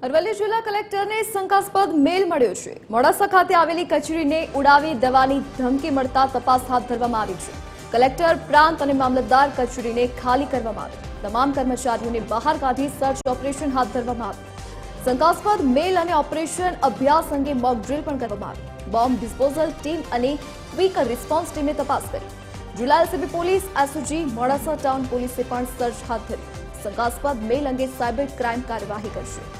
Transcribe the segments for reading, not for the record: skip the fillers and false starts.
અરવલ્લી જિલ્લા કલેક્ટરને શંકાસ્પદ મેલ મળ્યો છે। મોડાસા ખાતે આવેલી કચેરીને ઉડાવી દેવાની ધમકી મળતા તપાસ હાથ ધરવામાં આવી છે। કલેક્ટર પ્રાંત અને મામલતદાર કચેરીને ખાલી કરવામાં આવી। તમામ કર્મચારીઓને બહાર કાઢી સર્ચ ઓપરેશન હાથ ધરવામાં આવ્યું। શંકાસ્પદ મેલ અને ઓપરેશન અભ્યાસ અંગે મોક ડ્રીલ પણ કરવામાં આવી। બોમ્બ ડિસ્પોઝલ ટીમ અને ક્વિક રિસ્પોન્સ ટીમે તપાસ કરી। જિલ્લા LCB police, SOG, Modasa town પોલીસે પણ સર્ચ હાથ ધરી શંકાસ્પદ મેલ અંગે સાયબર ક્રાઇમ કાર્યવાહી કરશે।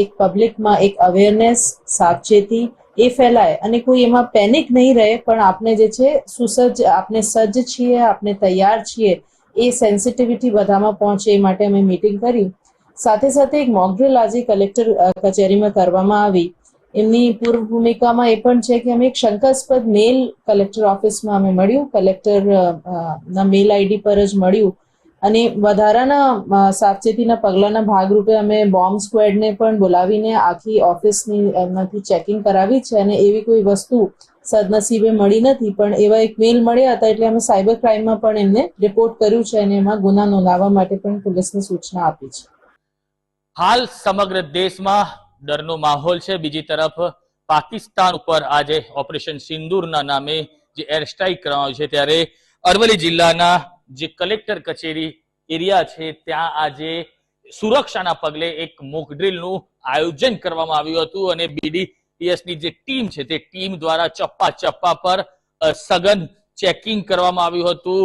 એક પબ્લિકમાં એક અવેરનેસ, સાવચેતી એ ફેલાય અને કોઈ એમાં પેનિક નહીં રહે, પણ આપણે જે છે સુસજ્જ, આપણે સજ્જ છીએ, આપણે તૈયાર છીએ, એ સેન્સિટિવિટી બધામાં પહોંચે એ માટે અમે મીટિંગ કરી। સાથે સાથે એક મોક ડ્રીલ આજે કલેક્ટર કચેરીમાં કરવામાં આવી। એમની પૂર્વ ભૂમિકામાં એ પણ છે કે અમે એક શંકાસ્પદ મેલ કલેક્ટર ઓફિસમાં અમે મળ્યું, કલેક્ટર ના મેલ આઈડી પર જ મળ્યું અને વધારાના સાવચેતીના પગલાના ભાગરૂપે અમે બોમ્બ સ્ક્વોડને પણ બોલાવીને આખી ઓફિસની એમનાથી ચેકિંગ કરાવી છે અને એવી કોઈ વસ્તુ સદનસીબે મળી નથી, પણ એવા એક મેલ મળ્યા હતા એટલે અમે સાયબર ક્રાઇમમાં પણ એમને રિપોર્ટ કર્યું છે અને એમાં ગુના નોંધાવવા માટે પણ પોલીસને સૂચના આપી છે। હાલ સમગ્ર દેશમાં ડરનો માહોલ છે। બીજી તરફ પાકિસ્તાન ઉપર આજે ઓપરેશન સિંદૂરના નામે જે એર સ્ટ્રાઇક કરવામાં આવી છે, ત્યારે અરવલ્લી જિલ્લાના જે કલેક્ટર કચેરી એરિયા છે ત્યાં આજે સુરક્ષાના પગલે એક મોક ડ્રીલનું આયોજન કરવામાં આવ્યું હતું અને બીડીડીએસની જે ટીમ છે તે ટીમ દ્વારા ચપ્પા ચપ્પા પર સઘન ચેકિંગ કરવામાં આવ્યું હતું।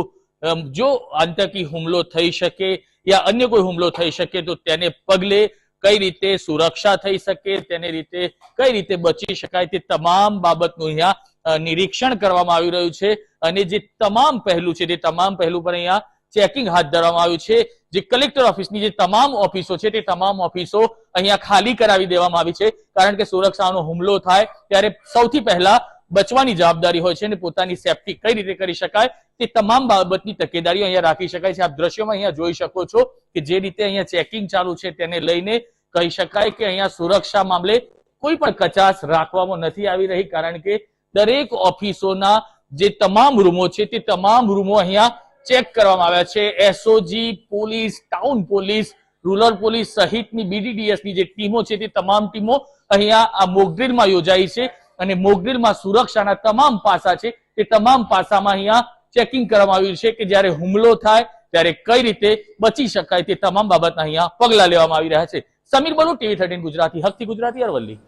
જો આતંકી હુમલો થઈ શકે યા અન્ય કોઈ હુમલો થઈ શકે તો તેને પગલે કઈ રીતે સુરક્ષા થઈ શકે, તેને રીતે કઈ રીતે બચી શકાય, તે તમામ બાબતનું અહીંયા નિરીક્ષણ કરવામાં આવી રહ્યું છે અને જે તમામ પહેલું છે તે તમામ પહેલું પર અહીંયા ચેકિંગ હાથ ધરવામાં આવ્યું છે। જે કલેક્ટર ઓફિસની જે તમામ ઓફિસો છે તે તમામ ઓફિસો અહીંયા ખાલી કરાવી દેવામાં આવી છે, કારણ કે સુરક્ષાનો હુમલો થાય ત્યારે સૌથી પહેલા બચવાની જવાબદારી હોય છે અને પોતાની સેફટી કઈ રીતે કરી શકાય તે તમામ બાબતની તકેદારીઓ અહીંયા રાખી શકાય છે। આપ દ્રશ્યોમાં અહીંયા જોઈ શકો છો કે જે રીતે અહીંયા ચેકિંગ ચાલુ છે તેને લઈને કહી શકાય કે અહીંયા સુરક્ષા મામલે કોઈ પણ કચાશ રાખવામાં નથી આવી રહી, કારણ કે દરેક ઓફિસોના જે તમામ રૂમો છે તે તમામ રૂમો અહીંયા ચેક કરવામાં આવ્યા છે। SOG, police, town police, rural police સહિતની બીડીડીએસની જે ટીમો છે તે તમામ ટીમો અહીંયા આ મોક ડ્રીલમાં યોજાઈ છે અને મોક ડ્રીલમાં સુરક્ષાના તમામ પાસા છે તે તમામ પાસામાં અહીંયા ચેકિંગ કરવામાં આવ્યું છે કે જ્યારે હુમલો થાય ત્યારે કઈ રીતે બચી શકાય તે તમામ બાબતના અહીંયા પગલા લેવામાં આવી રહ્યા છે। સમીર બલુ, TV13 ગુજરાતી, હકથી ગુજરાતી, અરવલ્લી।